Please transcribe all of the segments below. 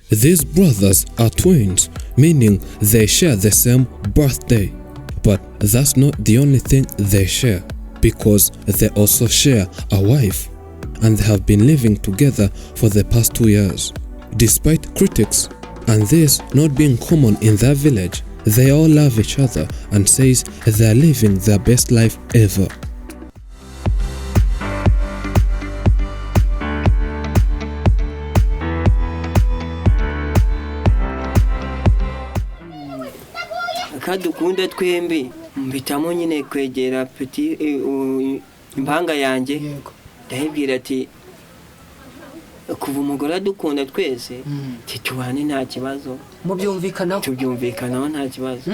These brothers are twins, meaning they share the same birthday. But that's not the only thing they share, because they also share a wife, and they have been living together for the past 2 years. Despite critics and this not being common in their village, they all love each other and says they are living their best life ever. Kadukunda twembi mbitamo nyine kwegera peti impanga yanjye ndahibwira ati kuva umugore dukunda twese titubane nta kibazo tubyumvikanaho nta kibazo.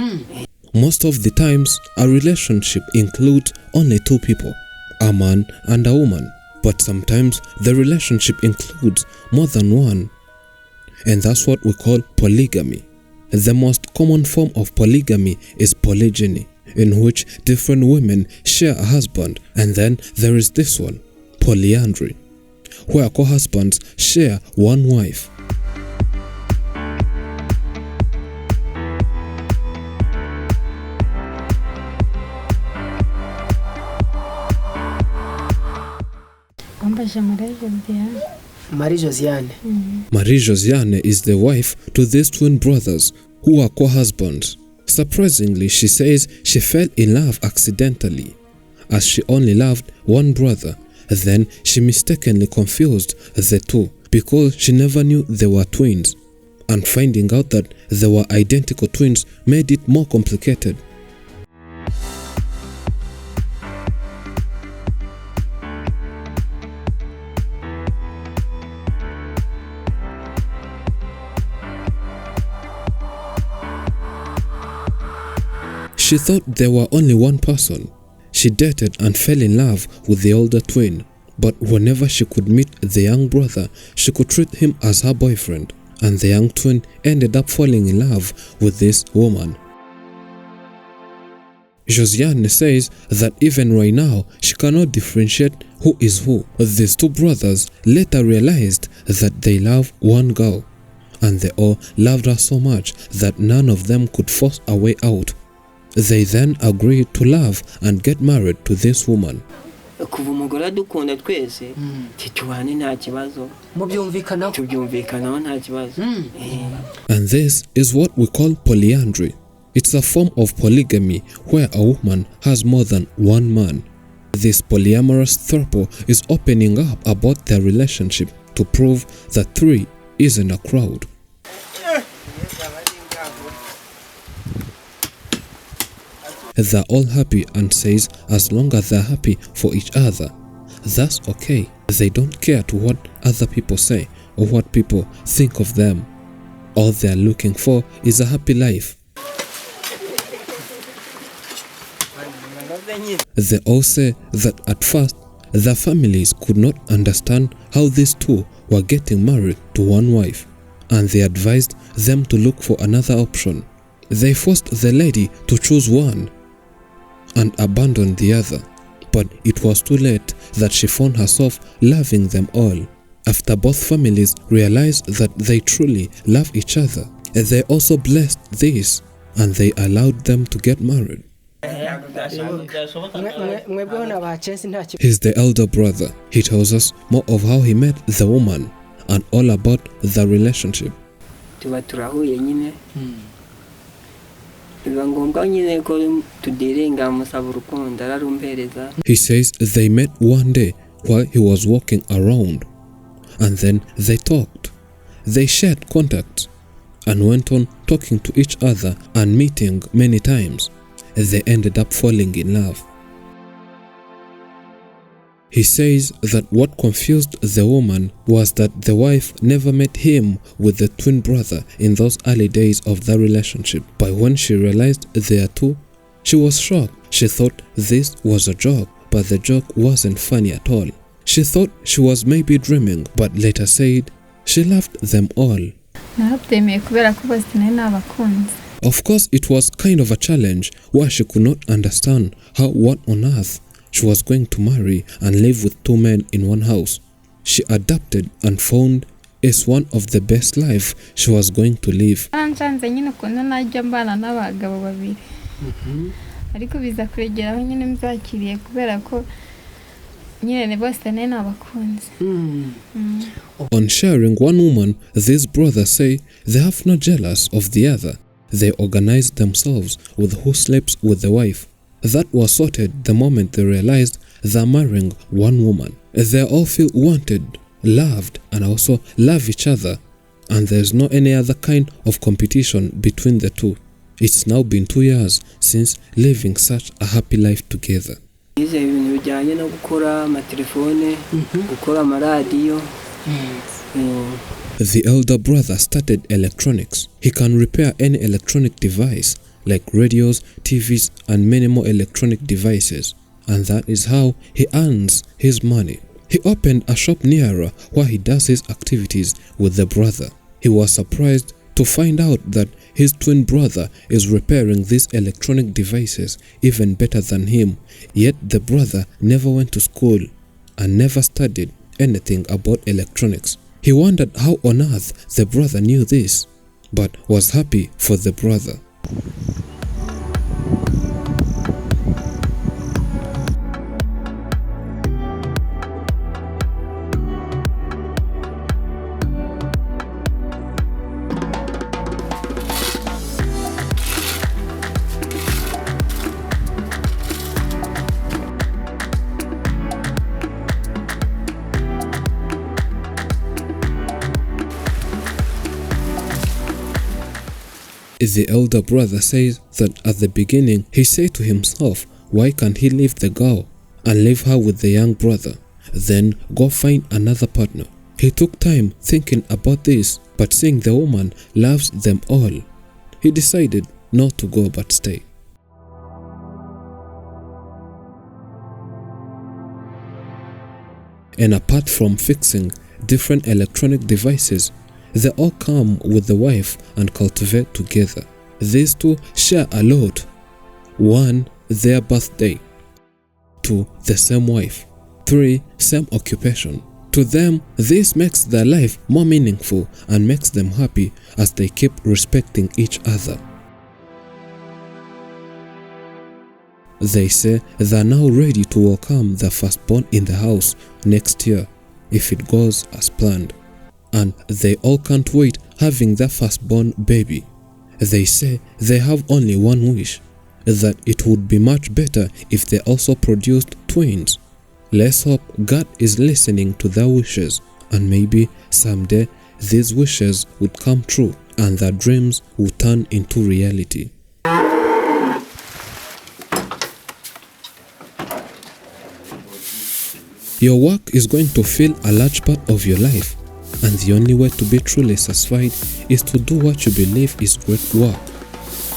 Most of the times a relationship includes only two people, a man and a woman, but sometimes the relationship includes more than one, and that's what we call polygamy. The most common form of polygamy is polygyny, in which different women share a husband, and then there is this one, polyandry, where co-husbands share one wife. Marie Josiane is the wife to these twin brothers who are co-husbands. Surprisingly, she says she fell in love accidentally, as she only loved one brother. Then she mistakenly confused the two because she never knew they were twins, and finding out that they were identical twins made it more complicated. She thought there were only one person. She dated and fell in love with the older twin, but whenever she could meet the young brother, she could treat him as her boyfriend, and the young twin ended up falling in love with this woman. Josiane says that even right now, she cannot differentiate who is who. These two brothers later realized that they love one girl, and they all loved her so much that none of them could force a way out. They then agreed to love and get married to this woman. tubyumvikanaho nta kibazo. And this is what we call polyandry. It's a form of polygamy where a woman has more than one man. This polyamorous throuple is opening up about their relationship to prove that three isn't a crowd. They're all happy and says as long as they're happy for each other, that's okay. They don't care to what other people say or what people think of them. All they're looking for is a happy life. They all say that at first their families could not understand how these two were getting married to one wife, and they advised them to look for another option. They forced the lady to choose one and abandoned the other, but it was too late that she found herself loving them all. After both families realized that they truly love each other, they also blessed this, and they allowed them to get married. He's the elder brother. He tells us more of how he met the woman and all about the relationship. He says they met one day while he was walking around, and then they talked. They shared contacts and went on talking to each other and meeting many times. They ended up falling in love. He says that what confused the woman was that the wife never met him with the twin brother in those early days of their relationship. But when she realized they are two, she was shocked. She thought this was a joke, but the joke wasn't funny at all. She thought she was maybe dreaming, but later said she loved them all. Of course, it was kind of a challenge where she could not understand how what on earth she was going to marry and live with two men in one house. She adapted and found is one of the best life she was going to live. Nsanze nyine ukuntu najya mbana n'abagabo babiri. Ariko biza kwegeraho nyine mzakiriye kubera ko nyine bose nene abakunzi. On sharing one woman, these brothers say they have no jealous of the other. They organize themselves with who sleeps with the wife. That was sorted the moment they realized they're marrying one woman. They all feel wanted, loved, and also love each other. And there's no any other kind of competition between the two. It's now been 2 years since living such a happy life together. Ibintu bijyanye no gukora amatelefone, gukora amaradiyo. The elder brother started electronics. He can repair any electronic device like radios, TVs, and many more electronic devices. And that is how he earns his money. He opened a shop nearer where he does his activities with the brother. He was surprised to find out that his twin brother is repairing these electronic devices even better than him. Yet the brother never went to school and never studied anything about electronics. He wondered how on earth the brother knew this, but was happy for the brother. The elder brother says that at the beginning he said to himself, why can't he leave the girl and leave her with the young brother, then go find another partner? He took time thinking about this, but seeing the woman loves them all, he decided not to go but stay. And apart from fixing different electronic devices, they all come with the wife and cultivate together. These two share a lot. 1. Their birthday. 2. The same wife. 3. Same occupation. To them, this makes their life more meaningful and makes them happy as they keep respecting each other. They say they're now ready to welcome their firstborn in the house next year if it goes as planned. And they all can't wait having their firstborn baby. They say they have only one wish, that it would be much better if they also produced twins. Let's hope God is listening to their wishes, and maybe someday these wishes would come true and their dreams would turn into reality. Your work is going to fill a large part of your life. And the only way to be truly satisfied is to do what you believe is great work.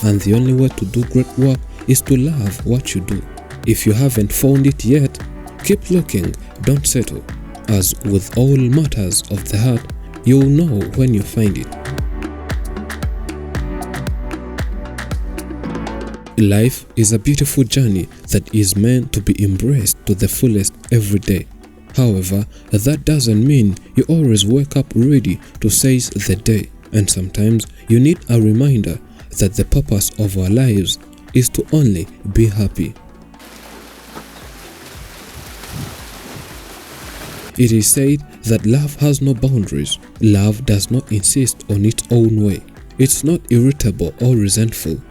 And the only way to do great work is to love what you do. If you haven't found it yet, keep looking, don't settle. As with all matters of the heart, you will know when you find it. Life is a beautiful journey that is meant to be embraced to the fullest every day. However, that doesn't mean you always wake up ready to seize the day, and sometimes you need a reminder that the purpose of our lives is to only be happy. It is said that love has no boundaries. Love does not insist on its own way. It's not irritable or resentful.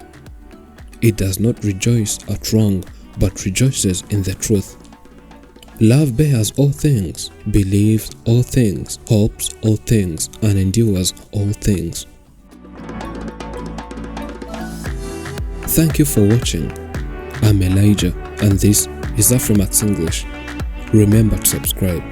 It does not rejoice at wrong, but rejoices in the truth. Love bears all things, believes all things, hopes all things, and endures all things. Thank you for watching. I'm Elijah, and this is Afrimax English. Remember to subscribe.